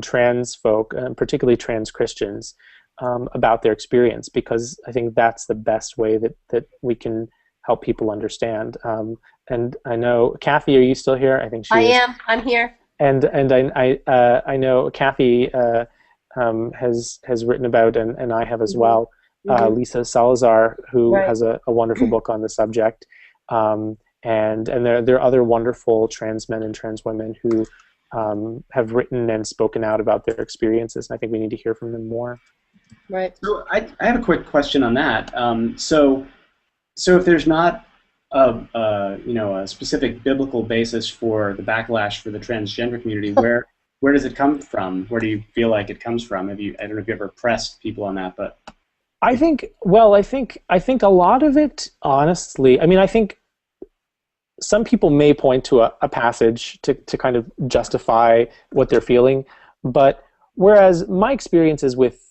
trans folk, and particularly trans Christians, about their experience, because I think that's the best way that we can help people understand. And I know, Kathy, are you still here? I think she is.
am. I'm here.
And I know Kathy has written about, and I have as well, Lisa Salazar, who has a wonderful book on the subject. And there are other wonderful trans men and trans women who have written and spoken out about their experiences, and I think we need to hear from them more.
Right.
So I have a quick question on that. So if there's not a specific biblical basis for the backlash for the transgender community, where does it come from? Where do you feel like it comes from? I don't know if you ever pressed people on that, but
I think a lot of it, honestly, I think some people may point to a passage to kind of justify what they're feeling, but whereas my experiences with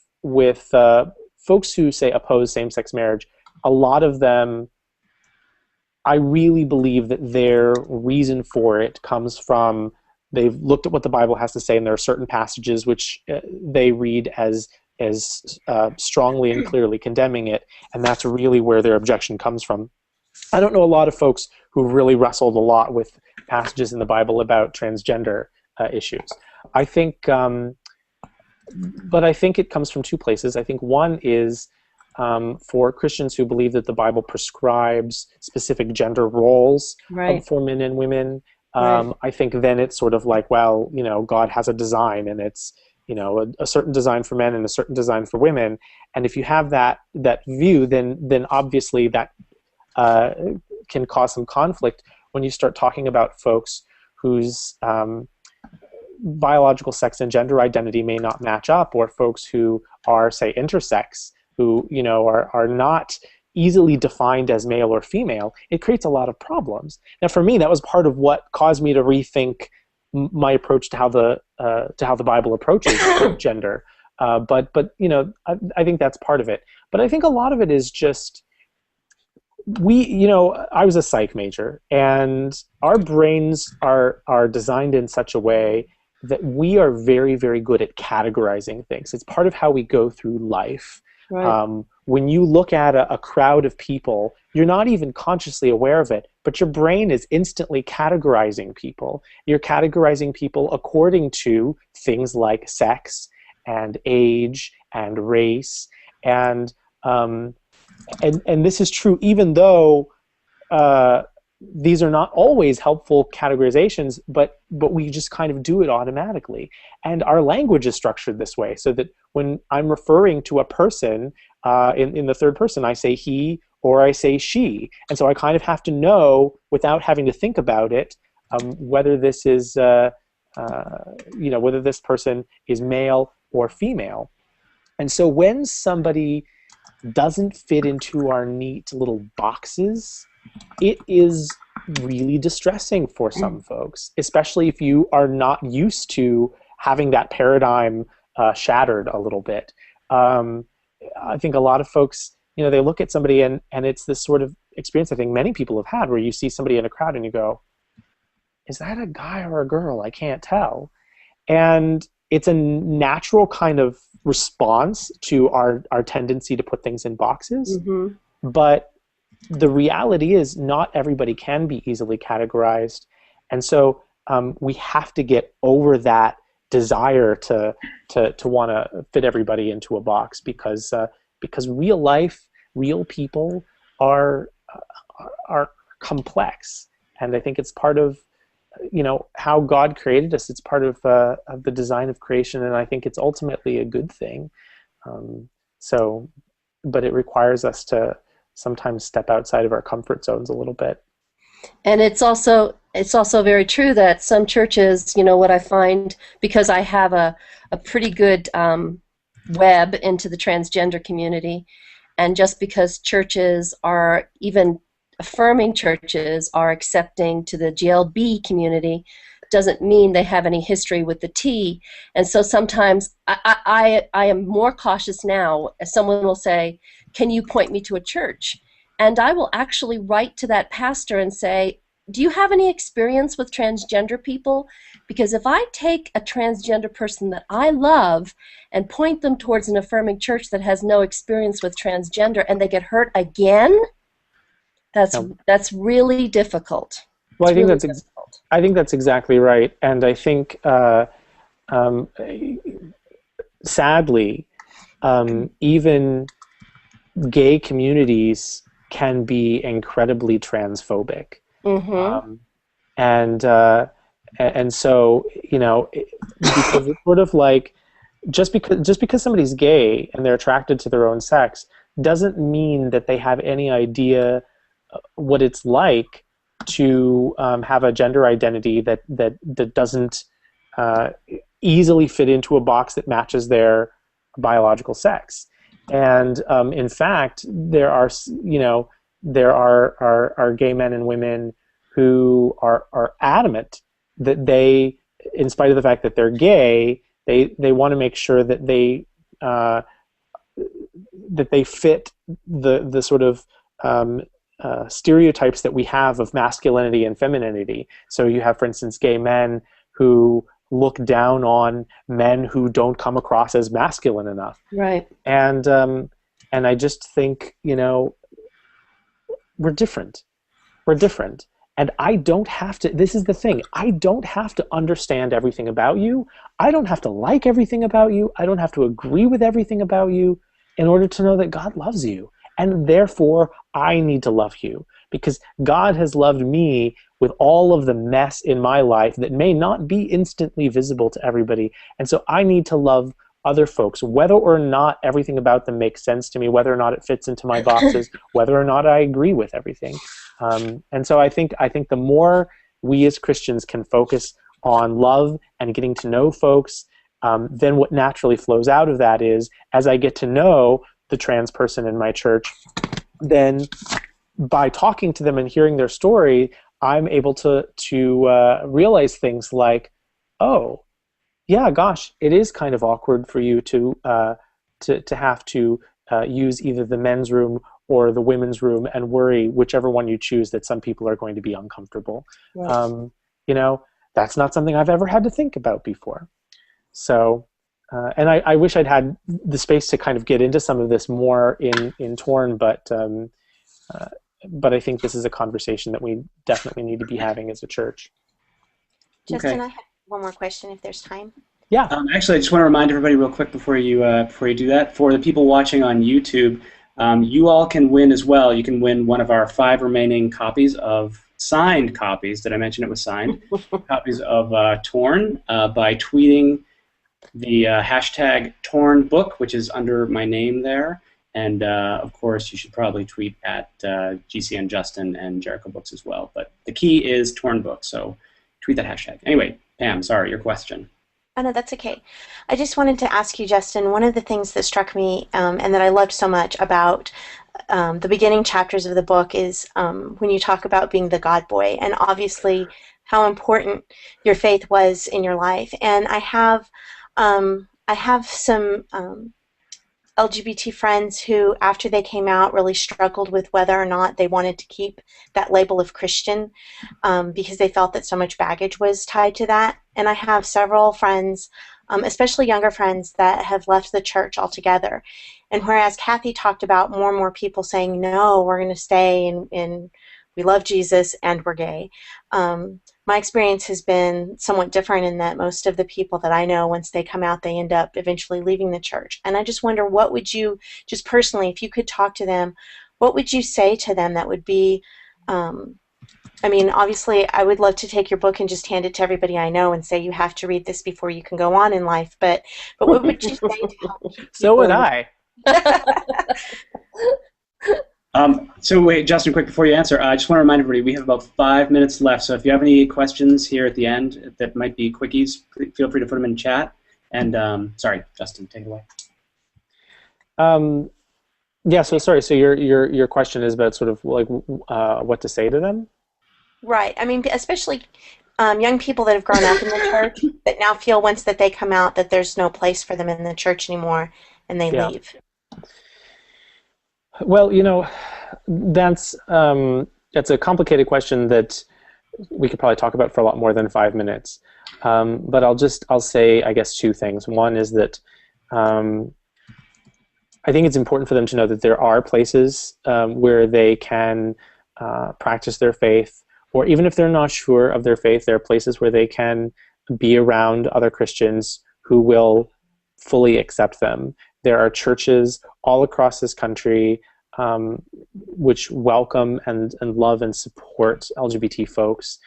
folks who say oppose same-sex marriage, a lot of them, I really believe that their reason for it comes from they've looked at what the Bible has to say, and there are certain passages which they read as strongly and clearly condemning it, and that's really where their objection comes from. I don't know a lot of folks who really wrestled a lot with passages in the Bible about transgender issues. I think, but I think it comes from two places. I think one is for Christians who believe that the Bible prescribes specific gender roles for men and women. I think then it's sort of like, well, God has a design, and it's a certain design for men and a certain design for women. And if you have that view, then obviously that can cause some conflict when you start talking about folks whose biological sex and gender identity may not match up, or folks who are, say, intersex, who are not easily defined as male or female. It creates a lot of problems. Now, for me, that was part of what caused me to rethink my approach to how the Bible approaches gender. But I think that's part of it. But I think a lot of it is just I was a psych major, and our brains are designed in such a way that we are very, very good at categorizing things. It's part of how we go through life. Right. When you look at a crowd of people, you're not even consciously aware of it, but your brain is instantly categorizing people. You're categorizing people according to things like sex and age and race, and this is true even though these are not always helpful categorizations, but we just kind of do it automatically. And our language is structured this way, so that when I'm referring to a person in the third person, I say he or I say she. And so I kind of have to know, without having to think about it, whether this is, whether this person is male or female. And so when somebody doesn't fit into our neat little boxes, it is really distressing for some folks, especially if you are not used to having that paradigm shattered a little bit. I think a lot of folks, they look at somebody and it's this sort of experience I think many people have had, where you see somebody in a crowd and you go, is that a guy or a girl? I can't tell. And it's a natural kind of response to our tendency to put things in boxes. Mm-hmm. But the reality is not everybody can be easily categorized. And so we have to get over that desire to want to fit everybody into a box, because real life, real people are complex. And I think it's part of how God created us. It's part of the design of creation, and I think it's ultimately a good thing. But it requires us to sometimes step outside of our comfort zones a little bit.
And it's also very true that some churches, what I find, because I have a pretty good web into the transgender community, and just because churches are, even affirming churches are accepting to the GLB community, doesn't mean they have any history with the T. And so sometimes I am more cautious now. As someone will say, can you point me to a church? And I will actually write to that pastor and say, do you have any experience with transgender people? Because if I take a transgender person that I love and point them towards an affirming church that has no experience with transgender and they get hurt again, that's really difficult.
Well, I think that's exactly right, and I think sadly, even gay communities can be incredibly transphobic, and so because it's sort of like just because somebody's gay and they're attracted to their own sex doesn't mean that they have any idea what it's like to have a gender identity that doesn't easily fit into a box that matches their biological sex. And in fact, there are gay men and women who are adamant that they, in spite of the fact that they're gay, they want to make sure that they fit the sort of stereotypes that we have of masculinity and femininity. So you have, for instance, gay men who look down on men who don't come across as masculine enough.
Right.
And I just think, we're different. We're different. And I don't have to, this is the thing, I don't have to understand everything about you. I don't have to like everything about you. I don't have to agree with everything about you in order to know that God loves you. And therefore, I need to love you, because God has loved me with all of the mess in my life that may not be instantly visible to everybody. And so I need to love other folks, whether or not everything about them makes sense to me, whether or not it fits into my boxes, whether or not I agree with everything. And so I think the more we as Christians can focus on love and getting to know folks, then what naturally flows out of that is, as I get to know the trans person in my church, then by talking to them and hearing their story, I'm able to realize things like, oh, yeah, gosh, it is kind of awkward for you to have to use either the men's room or the women's room and worry whichever one you choose that some people are going to be uncomfortable. Right. That's not something I've ever had to think about before. So, and I wish I'd had the space to kind of get into some of this more in Torn, but I think this is a conversation that we definitely need to be having as a church.
Justin,
Okay.
I have one more question if there's time.
Yeah.
Actually, I just want to remind everybody real quick before you do that. For the people watching on YouTube, you all can win as well. You can win one of our 5 remaining copies of signed copies. Did I mention it was signed? Copies of Torn by tweeting the hashtag #TornBook, which is under my name there. And, of course, you should probably tweet at GCN Justin and Jericho Books as well. But the key is #TornBook, so tweet that hashtag. Anyway, Pam, sorry, your question.
Oh, no, that's okay. I just wanted to ask you, Justin, one of the things that struck me and that I loved so much about the beginning chapters of the book is when you talk about being the God boy, and obviously how important your faith was in your life. And I have some LGBT friends who, after they came out, really struggled with whether or not they wanted to keep that label of Christian because they felt that so much baggage was tied to that. And I have several friends, especially younger friends, that have left the church altogether. And whereas Kathy talked about more and more people saying, no, we're going to stay and we love Jesus and we're gay, my experience has been somewhat different in that most of the people that I know, once they come out, they end up eventually leaving the church. And I just wonder, what would you, just personally, if you could talk to them, what would you say to them that would be, I mean, obviously, I would love to take your book and just hand it to everybody I know and say, you have to read this before you can go on in life, but what would you say to help people?
So would I.
So wait, Justin, quick before you answer, I just want to remind everybody we have about 5 minutes left. So if you have any questions here at the end that might be quickies, feel free to put them in chat. And sorry, Justin, take it away.
Yeah. So sorry. So your question is about sort of like what to say to them.
Right. I mean, especially young people that have grown up in the church that now feel once that they come out that there's no place for them in the church anymore, and they leave.
Well, you know, that's a complicated question that we could probably talk about for a lot more than 5 minutes. But I'll say, I guess, two things. One is that I think it's important for them to know that there are places where they can practice their faith, or even if they're not sure of their faith, there are places where they can be around other Christians who will fully accept them. There are churches all across this country which welcome and love and support LGBT folks.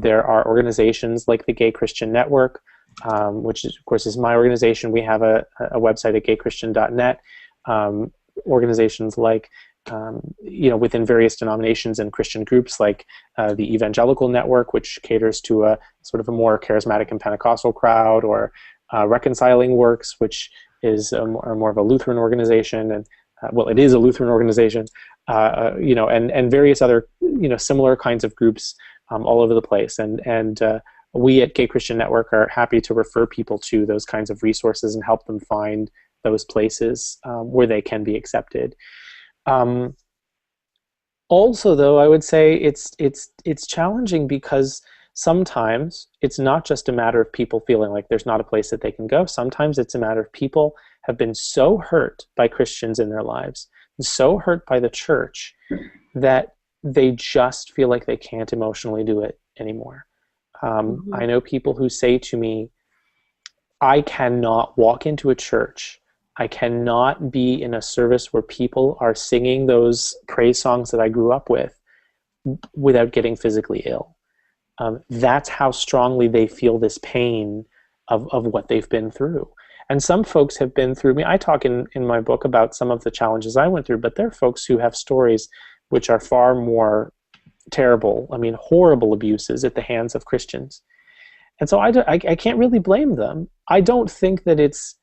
There are organizations like the Gay Christian Network, which is, of course, is my organization. We have a website at gaychristian.net. Organizations like, within various denominations and Christian groups like the Evangelical Network, which caters to a sort of a more charismatic and Pentecostal crowd, or Reconciling Works, which is more of a Lutheran organization, and well, it is a Lutheran organization, and various other similar kinds of groups all over the place, and we at Gay Christian Network are happy to refer people to those kinds of resources and help them find those places where they can be accepted. Also, though, I would say it's challenging because sometimes it's not just a matter of people feeling like there's not a place that they can go. Sometimes it's a matter of people have been so hurt by Christians in their lives, and so hurt by the church, that they just feel like they can't emotionally do it anymore. I know people who say to me, I cannot walk into a church, I cannot be in a service where people are singing those praise songs that I grew up with without getting physically ill. That's how strongly they feel this pain of what they've been through. And some folks have been through, I talk in my book about some of the challenges I went through, but there are folks who have stories which are far more terrible, horrible abuses at the hands of Christians. And so I can't really blame them. I don't think that it's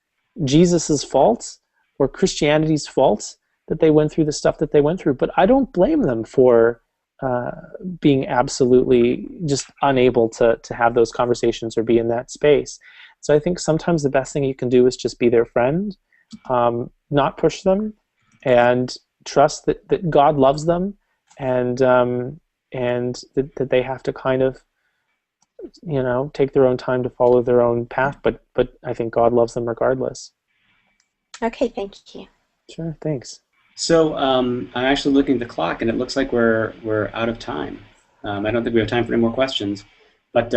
Jesus's fault or Christianity's fault that they went through the stuff that they went through, but I don't blame them for being absolutely just unable to have those conversations or be in that space. So I think sometimes the best thing you can do is just be their friend, not push them, and trust that God loves them, and that they have to kind of take their own time to follow their own path, but I think God loves them regardless.
Okay, thank you.
Sure, thanks.
So I'm actually looking at the clock, and it looks like we're out of time. I don't think we have time for any more questions, but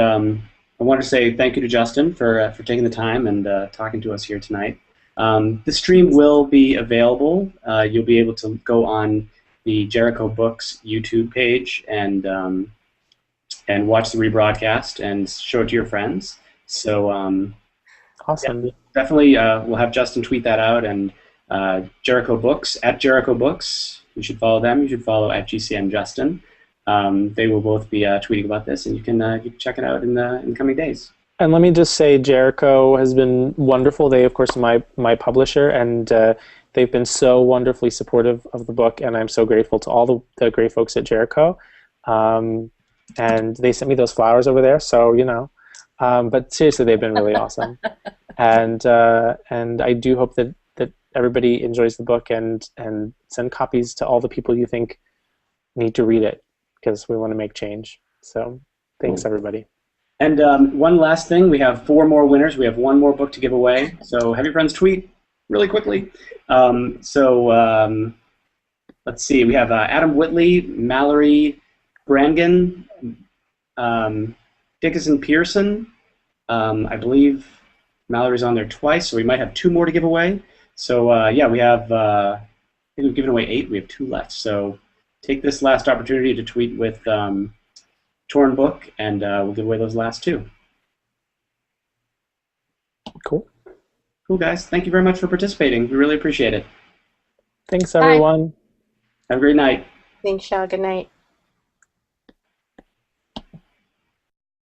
I want to say thank you to Justin for taking the time and talking to us here tonight. The stream will be available. You'll be able to go on the Jericho Books YouTube page and and watch the rebroadcast and show it to your friends. So
Awesome.
yeah, definitely we'll have Justin tweet that out, and Jericho Books, at Jericho Books. You should follow them. You should follow at GCN Justin. They will both be tweeting about this, and you can check it out in the coming days.
And let me just say, Jericho has been wonderful. They, of course, are my publisher, and they've been so wonderfully supportive of the book, and I'm so grateful to all the great folks at Jericho. And they sent me those flowers over there, so, you know. But seriously, they've been really awesome. And I do hope that everybody enjoys the book, and send copies to all the people you think need to read it, because we want to make change. So thanks, everybody.
And one last thing, we have 4 more winners. We have 1 more book to give away. So have your friends tweet really quickly. Let's see. We have Adam Whitley, Mallory Brangan, Dickinson Pearson. I believe Mallory's on there twice, so we might have 2 more to give away. So yeah, we have, I think we've given away 8. We have 2 left. So take this last opportunity to tweet with Torn Book, and we'll give away those last 2.
Cool.
Cool, guys. Thank you very much for participating. We really appreciate it.
Thanks, everyone.
Have a great night.
Thanks, y'all. Good night.